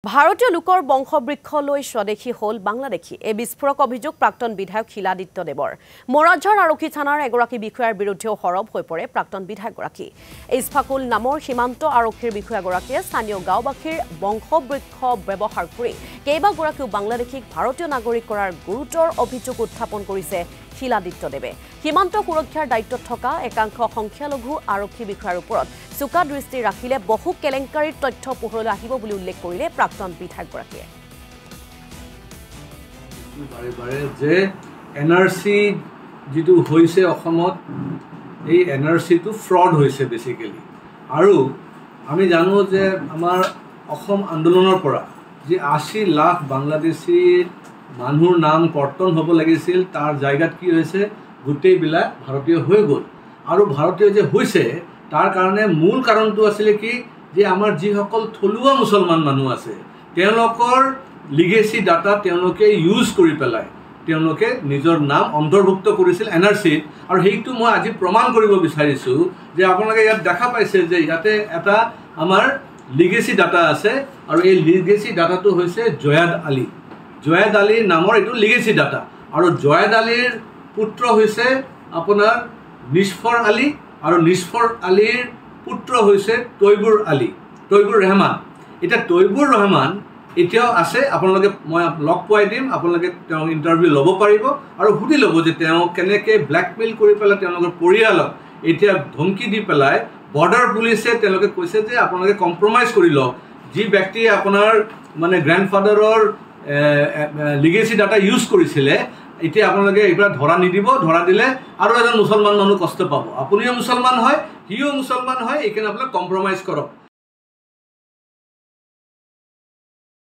ভাৰতীয় লোকৰ বংশবৃক্ষলৈ স্বদেশী হল বাংলাদেশী এই বিস্ফোৰক অভিযোগ প্ৰাক্তন বিধায়ক শিলাদিত্য দেৱৰ মৰাঝাৰ আৰক্ষী থানাৰ এগৰাকী বিষয়াৰ বিৰুদ্ধেও সৰব হৈ পৰে প্ৰাক্তন বিধায়কগৰাকী ইছফাকুল নামৰ সীমান্ত আৰক্ষীৰ বিষয়াগৰাকীয়ে স্থানীয় গাঁওবাসীৰ বংশবৃক্ষ ব্যৱহাৰ কৰি কেইবাগৰাকীও বাংলাদেশীক ভাৰতীয় নাগৰিক কৰাৰ গুৰুতৰ অভিযোগ উত্থাপন কৰিছে শিলাদিত্য দেৱে সীমান্ত সুৰক্ষাৰ দায়িত্বত থকা একাংশ সংখ্যালঘু আৰক্ষী বিষয়াৰ ওপৰত চুকা দৃষ্টি ৰাখিলে বহু কেলেংকাৰীৰ তথ্য পোহৰলৈ আহিব বুলি উল্লেখ কৰিলে প্ৰাক্তন বিধায়কগৰাকীয়ে বাৰে যে এনআৰসি যেটো হৈছে অসমত এই এনআৰসিটো ফ্ৰড হৈছে বেসিক্যালি আৰু আমি জানো যে আমাৰ অসম আন্দোলনৰ পৰা যে 80 লাখ বাংলাদেশী মানুহৰ নাম কৰ্তন হ'ব লাগিছিল তাৰ জায়গাত কি হৈছে গোটেইবিলাক ভাৰতীয় হৈ গ'ল আৰু ভাৰতীয় যে হৈছে তাৰ কাৰণে মূল কাৰণটো আছিল কি যে আমাৰ যিসকল থলুৱা মুছলমান মানুহ আছে তেওঁলোকৰ লিগেসি ডাটা তেওঁলোকে ইউজ কৰি পেলাই তেওঁলোকে নিজৰ নাম অন্তৰ্ভুক্ত কৰিছিল এনআৰসি আৰু হেইটো মই আজি প্ৰমাণ কৰিব বিচাৰিছো যে আপোনালোকে ইয়াত দেখা পাইছে যে ইয়াতে এটা আমাৰ লিগেসি ডাটা আছে আৰু এই লিগেসি ডাটাটো হৈছে জয়াদ আলী নামৰ এটো লিগেসি ডাটা আৰু জয়াদ আলীৰ পুত্ৰ হৈছে আপোনাৰ নিশফৰ আলী আৰু নিশফৰ আলীৰ পুত্ৰ হৈছে তৈবুৰ ৰহমান এটা তৈবুৰ ৰহমান এতিয়াও আছে আপোনালোকে মই লগ পাই দিম আপোনালোকে তেওঁ ইন্টাৰভিউ ল'ব পাৰিব আৰু হুদি ল'ব যে তেওঁ কেনেকৈ ব্ল্যাকমেইল কৰি পেলাই তেওঁলোকৰ পৰিয়ালক এতিয়া ধমকি দি পেলাই বৰ্ডাৰ পুলিচে তেওঁলোকে কৈছে যে আপোনালোকে কম্প্ৰমাইজ কৰি লওক যি ব্যক্তি আপোনাৰ মানে গ্ৰাণ্ডফাদাৰৰ লিগেসি ডাটা ইউজ কৰিছিলে এতিয়া আপোনালোকে এইবিলাক ধৰা নিদিব ধৰা দিলে আৰু এজন মুছলমান মানুহ কষ্ট পাব আপুনিও মুছলমান হয় হিও মুছলমান হয় এইখানে আপোনালোক কম্প্ৰমাইজ কৰক